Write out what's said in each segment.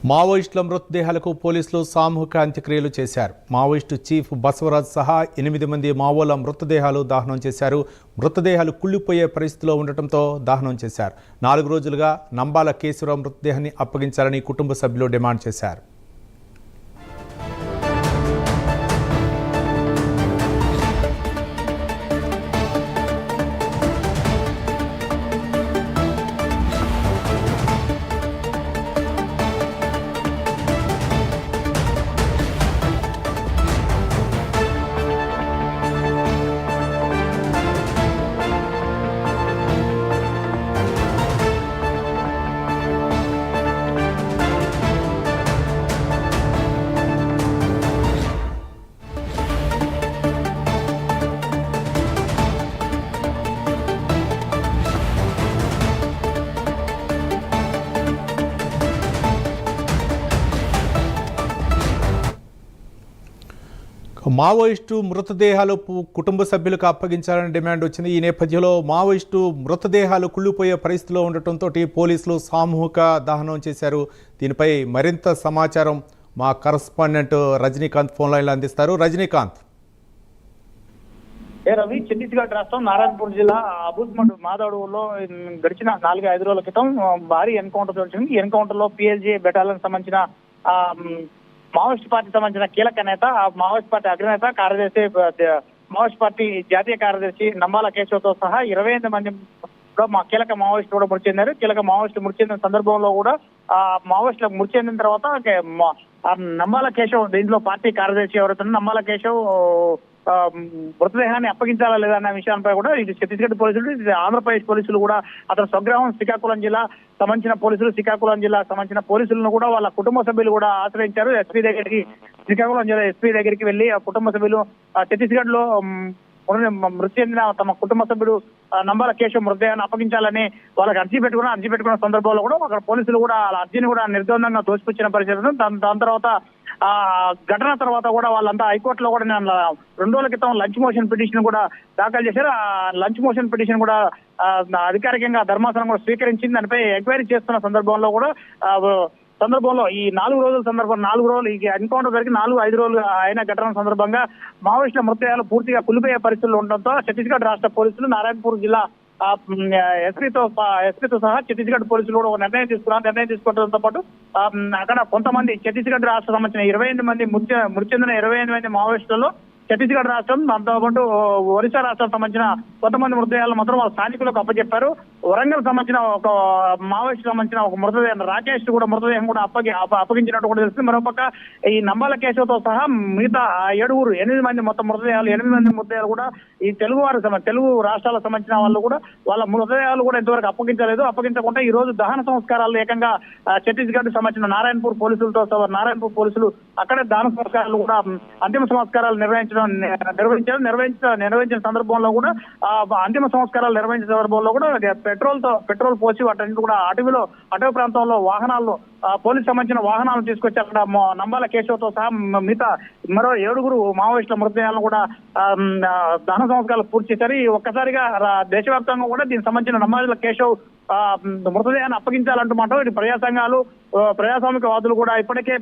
మావోయిస్టుల మృతదేహాలకు పోలీసులు సామూహిక అంత్యక్రియలు చేశారు. మావోయిస్టు చీఫ్ బసవరాజ్ సహా 8 మంది మావోల మృతదేహాలు దహనం చేశారు. మృతదేహాలు కుళ్ళిపోయే పరిస్థితిలో ఉండటంతో దహనం చేశారు. 4 రోజులుగా నంబాల కేశవరావు మృతదేహాన్ని అప్పగించాలని కుటుంబ సభ్యులు డిమాండ్ చేశారు. మావోయిస్టు మృతదేహాలు కుటుంబ సభ్యులకు అప్పగించాలని డిమాండ్ వచ్చింది. ఈ నేపథ్యంలో మావోయిస్టు మృతదేహాలు కుళ్ళిపోయే పరిస్థితిలో ఉండటంతో పోలీసులు సామూహిక దహనం చేశారు. దీనిపై మరింత సమాచారం మా కరస్పాండెంట్ రజనీకాంత్ ఫోన్ లైన్లో అందిస్తారు. రజనీకాంత్. రవి, ఛత్తీస్గఢ్ రాష్ట్రం నారాయణపూర్ జిల్లా అబుజ్మడ్ మాదడులో గడిచిన 4-5 రోజుల క్రితం భారీ ఎన్కౌంటర్ జరిగింది. ఈ ఎన్కౌంటర్ లో పిఎల్జే బెటాలియన్ సంబంధించిన మావోయిస్ట్ పార్టీ సంబంధించిన కీలక నేత, మావోయిస్ట్ పార్టీ అగ్రనేత, కార్యదర్శి, మావోయిస్ట్ పార్టీ జాతీయ కార్యదర్శి నంబాల కేశవతో సహా 28 మంది మా కీలక మావోయిస్టులు కూడా మృతి చెందారు. కీలక మావోయిస్టులు మృతి చెందిన సందర్భంలో కూడా మావోయిస్టులకు మృతి చెందిన తర్వాత నంబాల కేశవ్, దీంట్లో పార్టీ కార్యదర్శి ఎవరైతే నంబాల కేశవ్ మృతదేహాన్ని అప్పగించాలా లేదా అన్న విషయాలపై కూడా ఇటు ఛత్తీస్గఢ్ పోలీసులు, ఇటు ఆంధ్రప్రదేశ్ పోలీసులు కూడా అతని స్వగ్రామం శ్రీకాకుళం జిల్లా సంబంధించిన పోలీసులు, శ్రీకాకుళం జిల్లా సంబంధించిన పోలీసులను కూడా వాళ్ళ కుటుంబ సభ్యులు కూడా ఆశ్రయించారు. ఎస్పీ దగ్గరికి, శ్రీకాకుళం జిల్లా ఎస్పీ దగ్గరికి వెళ్లి ఆ కుటుంబ సభ్యులు ఛత్తీస్గఢ్ లో మృతి చెందిన తమ కుటుంబ సభ్యుడు నంబాల కేశవ్ మృతదేహాన్ని అప్పగించాలని వాళ్ళకి అర్జీ పెట్టుకున్న సందర్భంలో కూడా అక్కడ పోలీసులు కూడా అర్జీని కూడా నిర్ద్వందంగా తోసిపుచ్చిన పరిస్థితి. దాని తర్వాత ఆ ఘటన తర్వాత కూడా వాళ్ళంతా హైకోర్టులో కూడా 2 రోజుల క్రితం లంచ్ మోషన్ పిటిషన్ కూడా దాఖలు చేశారు. ఆ లంచ్ మోషన్ పిటిషన్ కూడా అధికారికంగా ధర్మాసనం కూడా స్వీకరించింది. దానిపై ఎంక్వైరీ చేస్తున్న సందర్భంలో ఈ 4 రోజులు ఈ ఎన్కౌంటర్ జరిగి 4-5 రోజులు అయిన ఘటన సందర్భంగా మావోయిస్టుల మృతదేహాలు పూర్తిగా కులిపోయే పరిస్థితులు ఉండడంతో ఛత్తీస్గఢ్ రాష్ట్ర పోలీసులు నారాయణపూర్ జిల్లా ఎస్పీతో సహా ఛత్తీస్గఢ్ పోలీసులు కూడా ఒక నిర్ణయం తీసుకోవడంతో పాటు అక్కడ కొంతమంది ఛత్తీస్గఢ్ రాష్ట్ర సంబంధించిన 28 మంది మృతి చెందిన 28 మంది మావోయిస్టులలో ఛత్తీస్గఢ్ రాష్ట్రం, దాంతోపాటు ఒరిస్సా రాష్ట్రం సంబంధించిన కొంతమంది మృతదేహాలు మాత్రం వాళ్ళ స్థానికులకు అప్పచెప్పారు. వరంగల్ సంబంధించిన ఒక మావోయిస్ట్ సంబంధించిన ఒక మృతదేహం, రాకేష్ కూడా మృతదేహం కూడా అప్పగించినట్టు కూడా తెలుస్తుంది. మరోపక్క ఈ నంబాల కేశవతో సహా మిగతా 8 మంది మొత్తం మృతదేహాలు, 8 మంది మృతదేహాలు కూడా ఈ తెలుగు రాష్ట్రాలకు సంబంధించిన వాళ్ళు కూడా వాళ్ళ మృతదేహాలు కూడా ఇంతవరకు అప్పగించకుండా ఈ రోజు దహన సంస్కారాలు ఏకంగా ఛత్తీస్గఢ్ సంబంధించిన నారాయణపూర్ పోలీసులు అక్కడే దహన సంస్కారాలు కూడా అంతిమ సంస్కారాలు నిర్వహించిన సందర్భంలో కూడా అంతిమ సంస్కారాలు నిర్వహించిన సందర్భంలో కూడా పెట్రోల్ పోసి వాటి కూడా అటవీ ప్రాంతంలో వాహనాల్లో పోలీసు సంబంధించిన వాహనాలను తీసుకొచ్చి అక్కడ నంబాల కేశవతో సహా మిగతా మరో 7 మావోయిస్టుల మృతదేహాలను కూడా దహన సంస్కారాలు పూర్తి చేశారు. ఒక్కసారిగా దేశవ్యాప్తంగా కూడా దీనికి సంబంధించిన నంబాల కేశవ్ మృతదేహాన్ని అప్పగించాలంటుమాట ఇటు ప్రజాస్వామికవాదులు కూడా ఇప్పటికే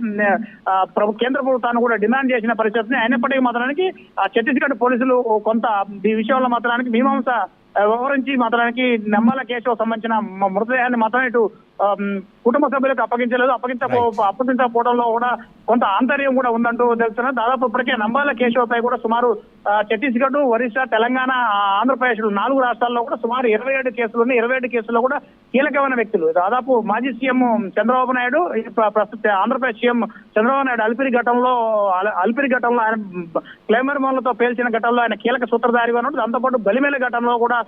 కేంద్ర ప్రభుత్వాన్ని కూడా డిమాండ్ చేసిన పరిస్థితిని. అయినప్పటికీ మాత్రానికి ఛత్తీస్గఢ్ పోలీసులు కొంత ఈ విషయంలో మాత్రానికి మీమాంస వ్యవహరించి మాత్రానికి నంబాల కేశవ్ సంబంధించిన మృతదేహాన్ని మాత్రం ఇటు కుటుంబ సభ్యులకు అప్పగించలేదు. అప్పగించకపోవడంలో కూడా కొంత ఆంతర్యం కూడా ఉందంటూ తెలుస్తున్నారు. దాదాపు ఇప్పటికే నంబాల కేశవ్ పై కూడా సుమారు ఛత్తీస్గఢ్, ఒరిస్సా, తెలంగాణ, ఆంధ్రప్రదేశ్ 4 రాష్ట్రాల్లో కూడా సుమారు 27 కేసులు ఉన్నాయి. 27 కేసుల్లో కూడా కీలకమైన వ్యక్తులు, దాదాపు మాజీ సీఎం చంద్రబాబు నాయుడు, ప్రస్తుత ఆంధ్రప్రదేశ్ సీఎం చంద్రబాబు నాయుడు అలిపిరి ఘటనలో ఆయన క్లైమర్ మోన్లతో పేల్చిన ఘటనలో ఆయన కీలక సూత్రధారిగా ఉన్నాడు. దాంతోపాటు బలిమేల ఘటనలో కూడా